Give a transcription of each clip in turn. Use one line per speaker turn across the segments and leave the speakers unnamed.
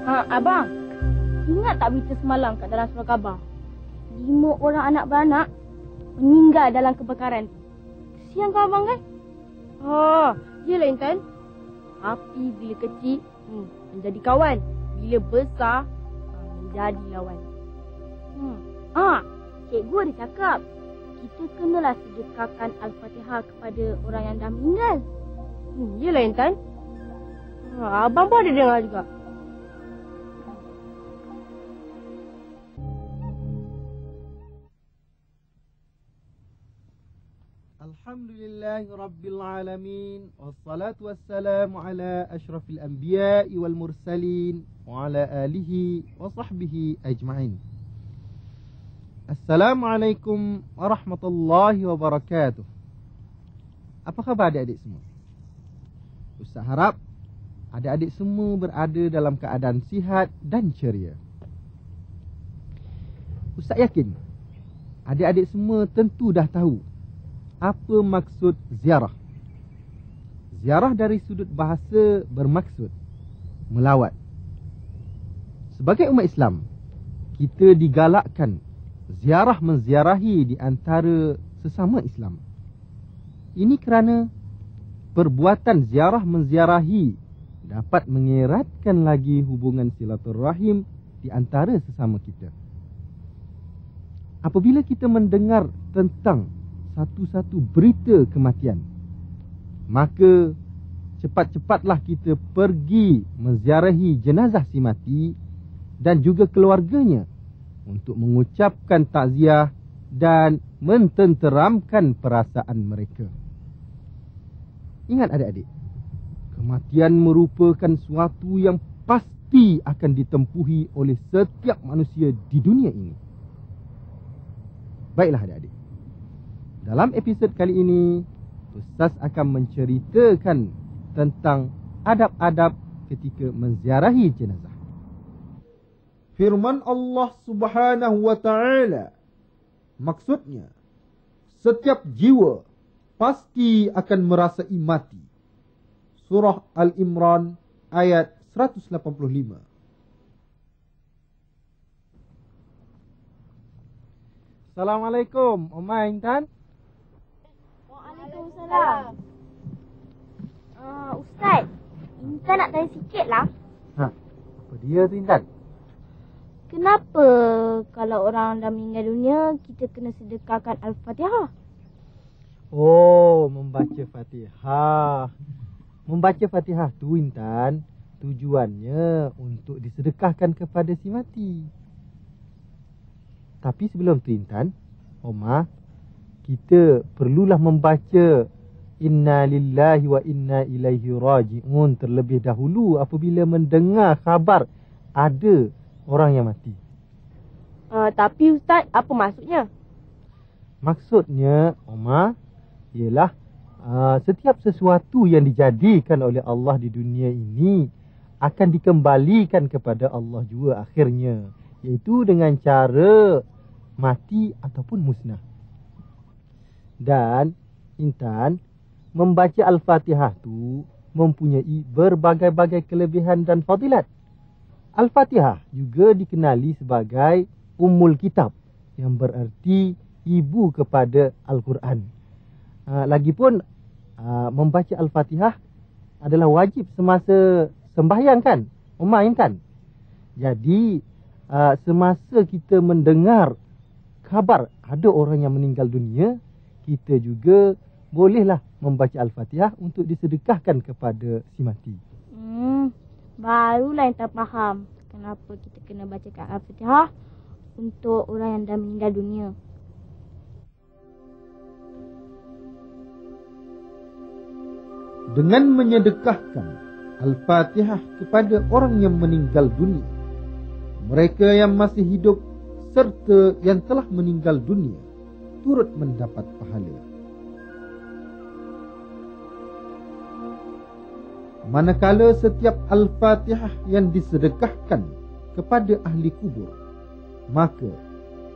Abang, ingat tak berita semalam kat dalam surat khabar? 5 orang anak beranak meninggal dalam kebakaran. Kesian kau abang kan? Yelah Intan. Api bila kecil menjadi kawan. Bila besar menjadi lawan. Cikgu ada cakap kita kenalah sedekahkan Al-Fatihah kepada orang yang dah meninggal. Yelah Intan. Abang pun ada dengar juga.
Alhamdulillahi Rabbil Alamin. Wassalatu wassalamu ala ashrafil anbiya'i wal mursalin. Wa ala alihi wa sahbihi ajma'in. Assalamualaikum warahmatullahi wabarakatuh. Apa khabar adik-adik semua? Ustaz harap adik-adik semua berada dalam keadaan sihat dan ceria. Ustaz yakin adik-adik semua tentu dah tahu apa maksud ziarah. Ziarah dari sudut bahasa bermaksud melawat. Sebagai umat Islam, kita digalakkan ziarah menziarahi di antara sesama Islam. Ini kerana perbuatan ziarah menziarahi dapat mengeratkan lagi hubungan silaturahim di antara sesama kita. Apabila kita mendengar tentang satu-satu berita kematian, maka cepat-cepatlah kita pergi menziarahi jenazah si mati dan juga keluarganya untuk mengucapkan takziah dan mententeramkan perasaan mereka. Ingat adik-adik, kematian merupakan suatu yang pasti akan ditempuhi oleh setiap manusia di dunia ini. Baiklah adik-adik, dalam episod kali ini Ustaz akan menceritakan tentang adab-adab ketika menziarahi jenazah. Firman Allah Subhanahu wa ta'ala, maksudnya setiap jiwa pasti akan merasai mati. Surah Al-Imran ayat 185. Assalamualaikum, Omah Intan.
Waalaikumsalam. Ustaz, Intan nak tanya sikit lah.
Apa dia tu Intan?
Kenapa kalau orang dah meninggal dunia, kita kena sedekahkan Al-Fatihah?
Membaca Fatihah. Membaca Fatihah tu Intan, tujuannya untuk disedekahkan kepada si mati. Tapi sebelum tu Intan, Omah, kita perlulah membaca Inna lillahi wa inna ilaihi raji'un terlebih dahulu apabila mendengar khabar ada orang yang mati.
Tapi Ustaz, apa maksudnya?
Maksudnya, Omah, ialah setiap sesuatu yang dijadikan oleh Allah di dunia ini akan dikembalikan kepada Allah juga akhirnya, iaitu dengan cara mati ataupun musnah. Dan Intan, membaca Al-Fatihah tu mempunyai berbagai-bagai kelebihan dan fadilat. Al-Fatihah juga dikenali sebagai Ummul Kitab, yang berarti ibu kepada Al-Quran. Lagipun membaca Al-Fatihah adalah wajib semasa sembahyang kan, Omah Intan. Jadi semasa kita mendengar khabar ada orang yang meninggal dunia, kita juga bolehlah membaca Al-Fatihah untuk disedekahkan kepada si mati.
Barulah Intan faham kenapa kita kena bacakan Al-Fatihah untuk orang yang dah meninggal dunia.
Dengan menyedekahkan Al-Fatihah kepada orang yang meninggal dunia, mereka yang masih hidup serta yang telah meninggal dunia turut mendapat pahala. Manakala setiap Al-Fatihah yang disedekahkan kepada ahli kubur, maka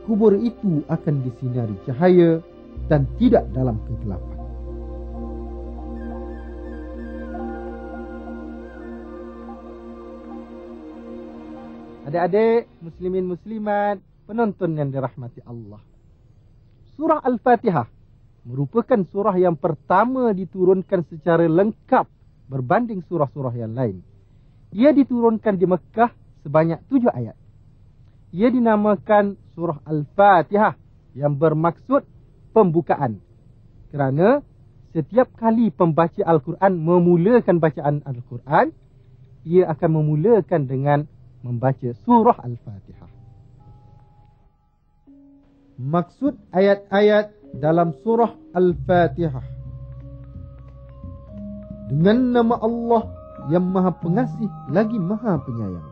kubur itu akan disinari cahaya dan tidak dalam kegelapan. Adik-adik, muslimin muslimat, penonton yang dirahmati Allah. Surah Al-Fatihah merupakan surah yang pertama diturunkan secara lengkap berbanding surah-surah yang lain. Ia diturunkan di Mekah sebanyak 7 ayat. Ia dinamakan surah Al-Fatihah yang bermaksud pembukaan. Kerana setiap kali pembaca Al-Quran memulakan bacaan Al-Quran, ia akan memulakan dengan membaca surah Al-Fatihah. Maksud ayat-ayat dalam surah Al-Fatihah. Dengan nama Allah yang Maha Pengasih lagi Maha Penyayang.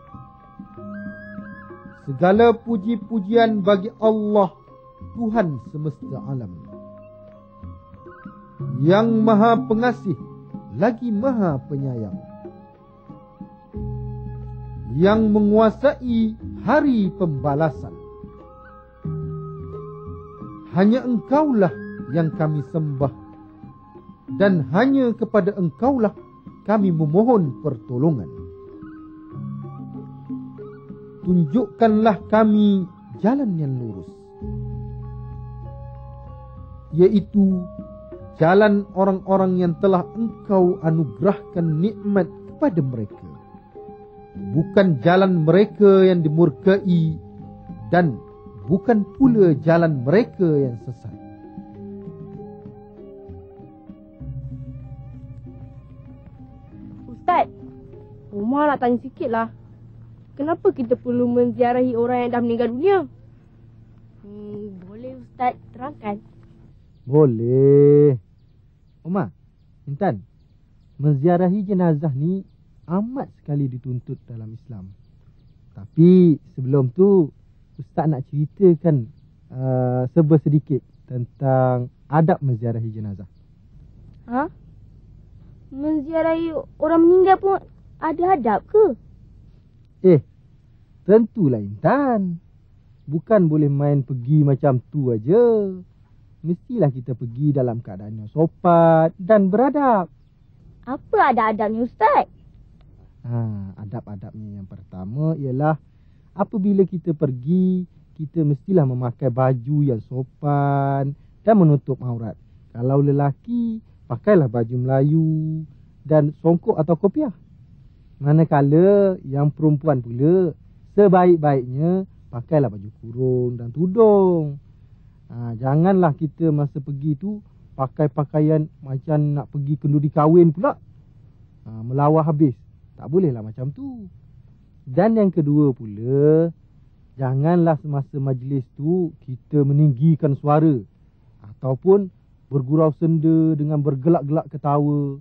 Segala puji-pujian bagi Allah, Tuhan semesta alam, yang Maha Pengasih lagi Maha Penyayang, yang menguasai hari pembalasan. Hanya Engkaulah yang kami sembah, dan hanya kepada Engkaulah kami memohon pertolongan. Tunjukkanlah kami jalan yang lurus, yaitu jalan orang-orang yang telah Engkau anugerahkan nikmat kepada mereka, bukan jalan mereka yang dimurkai, dan bukan pula jalan mereka yang sesat.
Ustaz, Umar nak tanya sikit lah. Kenapa kita perlu menziarahi orang yang dah meninggal dunia? Boleh Ustaz terangkan?
Boleh. Umar, Intan, menziarahi jenazah ni amat sekali dituntut dalam Islam. Tapi sebelum tu, Ustaz nak ceritakan serba sedikit tentang adab menziarahi jenazah.
Ha? Menziarahi orang meninggal pun ada adab ke?
Tentulah Intan. Bukan boleh main pergi macam tu aja. Mestilah kita pergi dalam keadaan yang sopan dan beradab.
Apa ada adabnya Ustaz?
Adab-adabnya yang pertama ialah apabila kita pergi, kita mestilah memakai baju yang sopan dan menutup aurat. Kalau lelaki, pakailah baju Melayu dan songkok atau kopiah. Manakala yang perempuan pula, sebaik-baiknya pakailah baju kurung dan tudung. Janganlah kita masa pergi tu pakai pakaian macam nak pergi kenduri kahwin pula. Melawah habis. Tak bolehlah macam tu. Dan yang kedua pula, janganlah semasa majlis tu kita meninggikan suara ataupun bergurau senda dengan bergelak-gelak ketawa.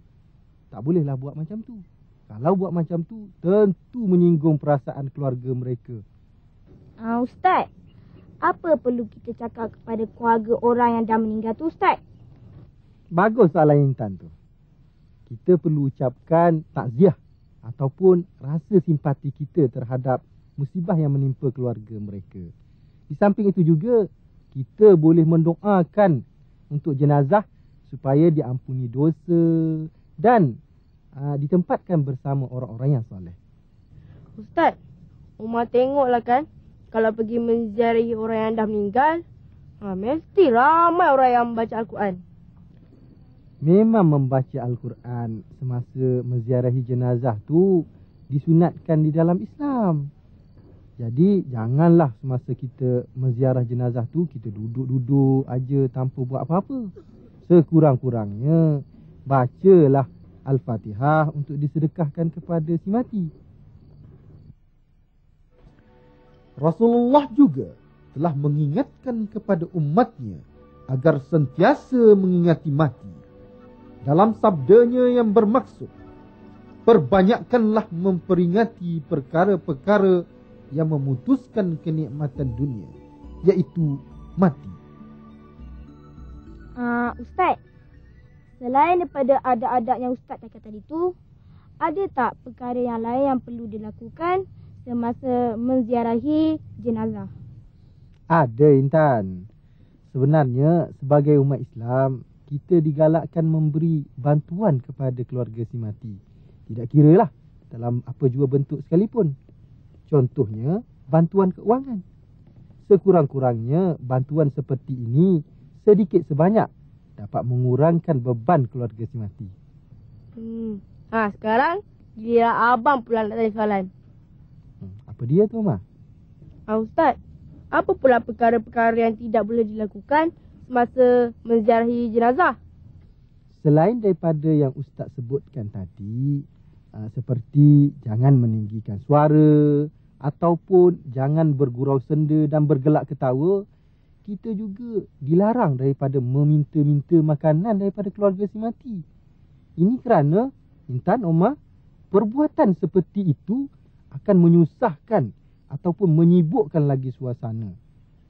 Tak bolehlah buat macam tu. Kalau buat macam tu, tentu menyinggung perasaan keluarga mereka.
Ustaz, apa perlu kita cakap kepada keluarga orang yang dah meninggal tu Ustaz?
Bagus soalan Intan tu. Kita perlu ucapkan takziah ataupun rasa simpati kita terhadap musibah yang menimpa keluarga mereka. Di samping itu juga, kita boleh mendoakan untuk jenazah supaya diampuni dosa dan ditempatkan bersama orang-orang yang soleh.
Ustaz, Umar tengoklah kan, kalau pergi menziarahi orang yang dah meninggal, mesti ramai orang yang membaca Al-Quran.
Memang membaca Al-Quran semasa menziarahi jenazah tu disunatkan di dalam Islam. Jadi janganlah semasa kita menziarah jenazah tu kita duduk-duduk aja tanpa buat apa-apa. Sekurang-kurangnya bacalah Al-Fatihah untuk disedekahkan kepada si mati. Rasulullah juga telah mengingatkan kepada umatnya agar sentiasa mengingati mati. Dalam sabdanya yang bermaksud, perbanyakkanlah memperingati perkara-perkara yang memutuskan kenikmatan dunia, iaitu mati.
Ustaz, selain daripada adab-adab yang Ustaz cakap tadi tu, ada tak perkara yang lain yang perlu dilakukan semasa menziarahi jenazah?
Ada Intan. Sebenarnya sebagai umat Islam, kita digalakkan memberi bantuan kepada keluarga si mati. Tidak kiralah dalam apa jua bentuk sekalipun. Contohnya, bantuan keuangan. Sekurang-kurangnya, bantuan seperti ini sedikit sebanyak dapat mengurangkan beban keluarga si mati.
Sekarang giliran abang pula nak tanya soalan.
Apa dia tu, Omar?
Ustaz, apa pula perkara-perkara yang tidak boleh dilakukan semasa menziarahi jenazah?
Selain daripada yang Ustaz sebutkan tadi, seperti jangan meninggikan suara ataupun jangan bergurau senda dan bergelak ketawa, kita juga dilarang daripada meminta-minta makanan daripada keluarga si mati. Ini kerana, Intan, Omar, perbuatan seperti itu akan menyusahkan ataupun menyibukkan lagi suasana.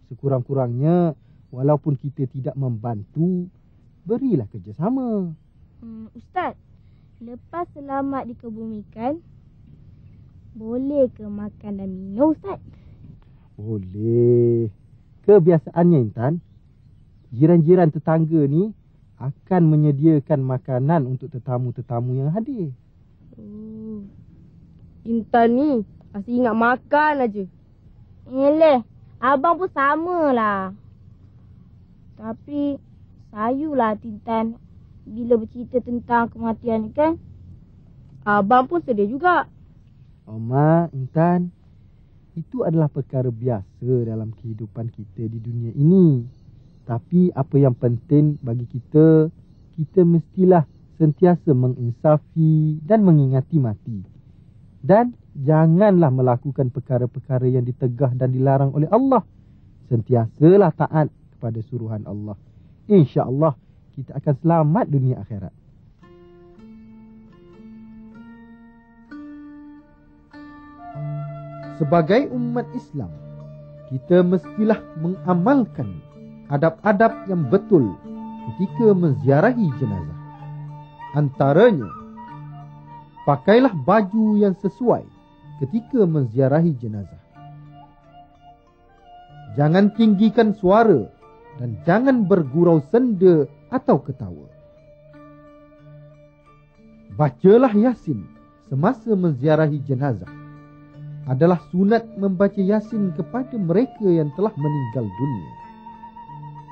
Sekurang-kurangnya, walaupun kita tidak membantu, berilah kerjasama.
Ustaz, lepas selamat dikebumikan, boleh ke makan dan minum, Ustaz?
Boleh. Kebiasaannya, Intan, jiran-jiran tetangga ni akan menyediakan makanan untuk tetamu-tetamu yang hadir.
Intan ni asyik ingat makan aja. Abang pun samalah. Tapi sayulah Intan bila bercerita tentang kematian ni kan. Abang pun sedih juga.
Omar, Intan, itu adalah perkara biasa dalam kehidupan kita di dunia ini. Tapi apa yang penting bagi kita, kita mestilah sentiasa menginsafi dan mengingati mati. Dan janganlah melakukan perkara-perkara yang ditegah dan dilarang oleh Allah. Sentiasalah taat kepada suruhan Allah. InsyaAllah kita akan selamat dunia akhirat. Sebagai umat Islam, kita mestilah mengamalkan adab-adab yang betul ketika menziarahi jenazah. Antaranya, pakailah baju yang sesuai ketika menziarahi jenazah. Jangan tinggikan suara dan jangan bergurau senda atau ketawa. Bacalah Yasin semasa menziarahi jenazah. Adalah sunat membaca Yasin kepada mereka yang telah meninggal dunia.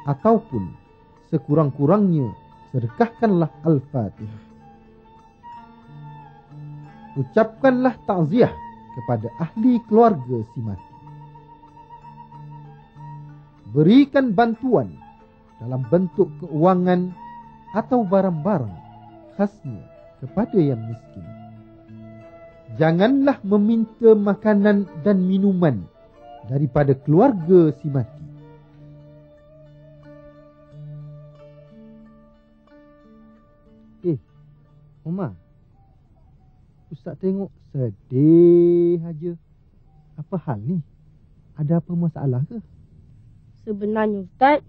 Ataupun sekurang-kurangnya sedekahkanlah Al-Fatihah. Ucapkanlah takziah kepada ahli keluarga si mati. Berikan bantuan dalam bentuk keuangan atau barang-barang khasnya kepada yang miskin. Janganlah meminta makanan dan minuman daripada keluarga si mati. Omar, Ustaz tengok sedih aja. Apa hal ni? Ada apa masalah ke?
Sebenarnya Ustaz,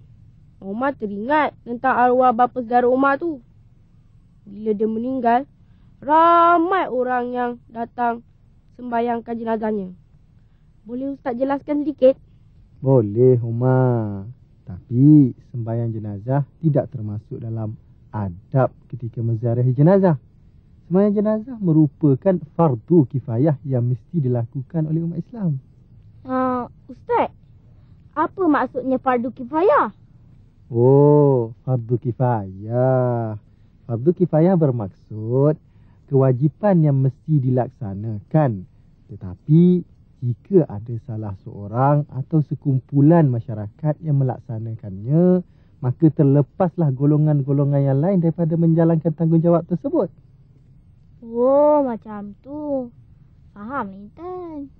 Omar teringat tentang arwah bapa saudara Omar tu. Bila dia meninggal, ramai orang yang datang sembahyangkan jenazahnya. Boleh Ustaz jelaskan sedikit?
Boleh, Omar. Tapi sembahyang jenazah tidak termasuk dalam adab ketika menziarahi jenazah. Sembahyang jenazah merupakan fardu kifayah yang mesti dilakukan oleh umat Islam.
Ustaz, apa maksudnya fardu kifayah?
Fardu kifayah. Fardu kifayah bermaksud kewajipan yang mesti dilaksanakan. Tetapi jika ada salah seorang atau sekumpulan masyarakat yang melaksanakannya, maka terlepaslah golongan-golongan yang lain daripada menjalankan tanggungjawab tersebut.
Macam tu. Faham, Intan.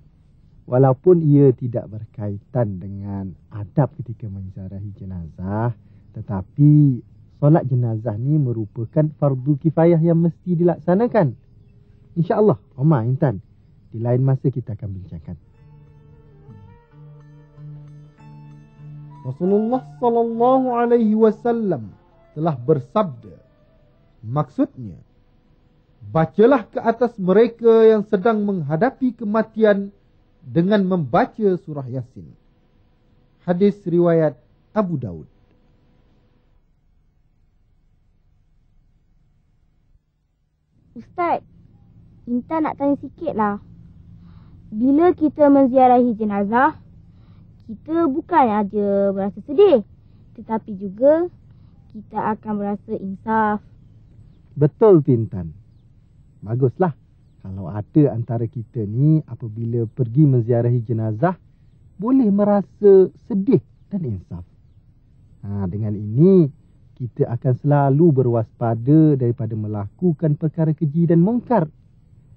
Walaupun ia tidak berkaitan dengan adab ketika menziarahi jenazah, tetapi solat jenazah ni merupakan fardu kifayah yang mesti dilaksanakan. InsyaAllah, Omar, Intan, di lain masa kita akan bincangkan. Rasulullah sallallahu alaihi wasallam telah bersabda, maksudnya, bacalah ke atas mereka yang sedang menghadapi kematian dengan membaca surah Yasin. Hadis riwayat Abu Daud.
Ustaz, Intan nak tanya sikit lah. Bila kita menziarahi jenazah, kita bukan aja berasa sedih, tetapi juga kita akan berasa insaf.
Betul, Intan. Baguslah kalau ada antara kita ni apabila pergi menziarahi jenazah boleh merasa sedih dan insaf. Dengan ini kita akan selalu berwaspada daripada melakukan perkara keji dan mungkar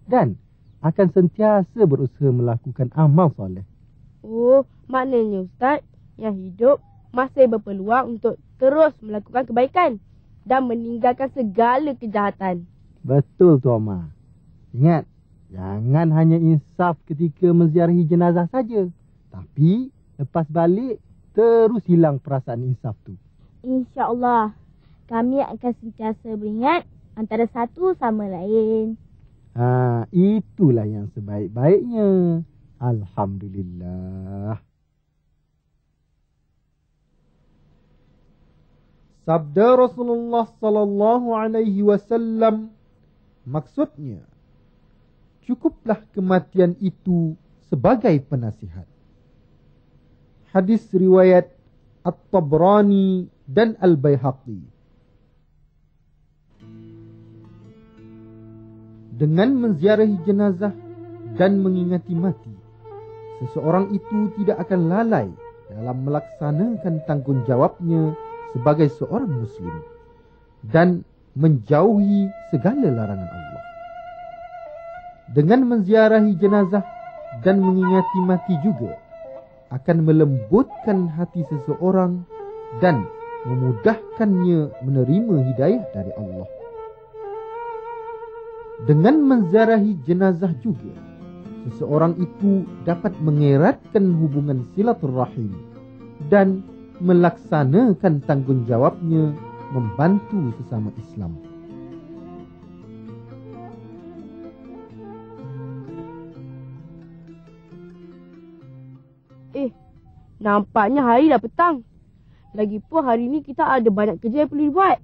dan akan sentiasa berusaha melakukan amal soleh.
Oh, maknanya Ustaz, yang hidup masih berpeluang untuk terus melakukan kebaikan dan meninggalkan segala kejahatan.
Betul, Tuan Ma. Ingat, jangan hanya insaf ketika menziarahi jenazah saja. Tapi, lepas balik, terus hilang perasaan insaf tu.
InsyaAllah, kami akan sentiasa beringat antara satu sama lain.
Itulah yang sebaik-baiknya. Alhamdulillah. Sabda Rasulullah sallallahu alaihi wasallam, maksudnya, cukuplah kematian itu sebagai penasihat. Hadis riwayat At-Tabrani dan Al-Baihaqi. Dengan menziarahi jenazah dan mengingati mati, seseorang itu tidak akan lalai dalam melaksanakan tanggungjawabnya sebagai seorang Muslim dan menjauhi segala larangan Allah. Dengan menziarahi jenazah dan mengingati mati juga akan melembutkan hati seseorang dan memudahkannya menerima hidayah dari Allah. Dengan menziarahi jenazah juga, seseorang itu dapat mengeratkan hubungan silaturrahim dan melaksanakan tanggungjawabnya membantu sesama Islam.
Nampaknya hari dah petang. Lagipun hari ni kita ada banyak kerja yang perlu dibuat.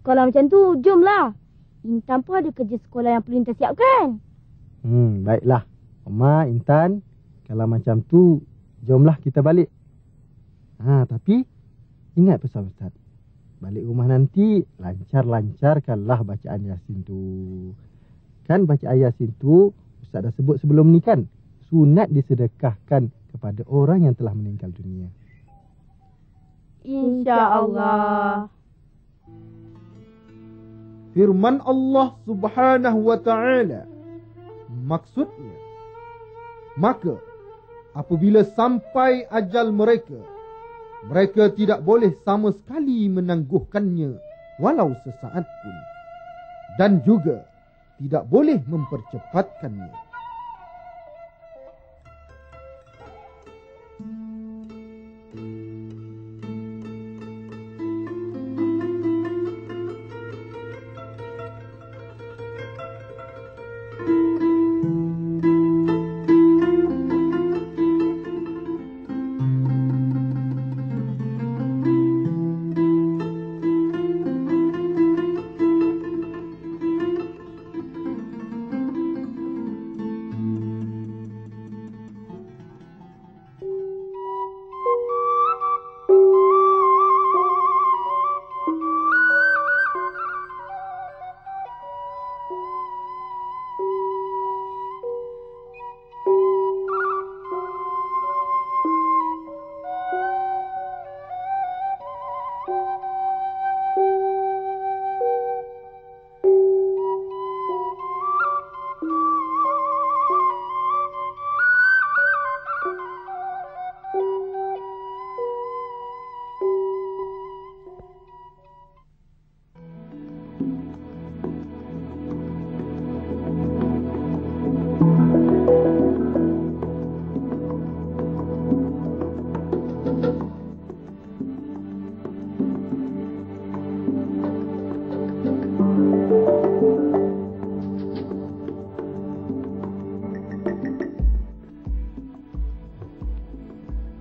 Kalau macam tu, jomlah. Intan pun ada kerja sekolah yang perlu Intan siapkan.
Baiklah. Oma, Intan, kalau macam tu, jomlah kita balik. Tapi, ingat pesan Ustaz. Balik rumah nanti, lancar-lancarkanlah bacaan Yasin tu. Kan bacaan Yasin tu, Ustaz dah sebut sebelum ni kan? Sunat disedekahkan kepada orang yang telah meninggal dunia.
InsyaAllah.
Firman Allah Subhanahu wa ta'ala, maksudnya, maka apabila sampai ajal mereka, mereka tidak boleh sama sekali menangguhkannya walau sesaat pun, dan juga tidak boleh mempercepatkannya.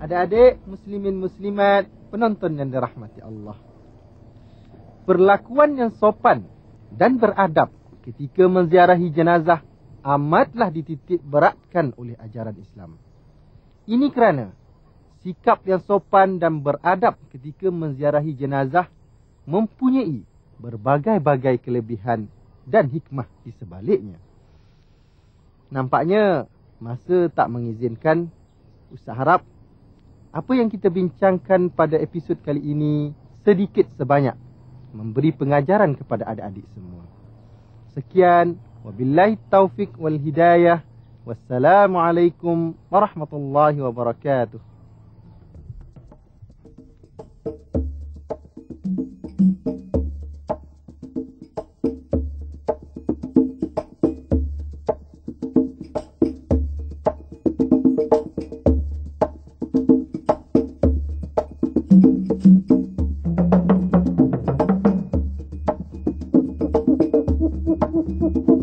Adik-adik, muslimin muslimat, penonton yang dirahmati Allah. Perlakuan yang sopan dan beradab ketika menziarahi jenazah amatlah dititik beratkan oleh ajaran Islam. Ini kerana sikap yang sopan dan beradab ketika menziarahi jenazah mempunyai berbagai-bagai kelebihan dan hikmah di sebaliknya. Nampaknya masa tak mengizinkan. Ustaz harap apa yang kita bincangkan pada episod kali ini sedikit sebanyak memberi pengajaran kepada adik-adik semua. Sekian, wabillahi taufik wal hidayah. Wassalamualaikum warahmatullahi wabarakatuh.
Thank you.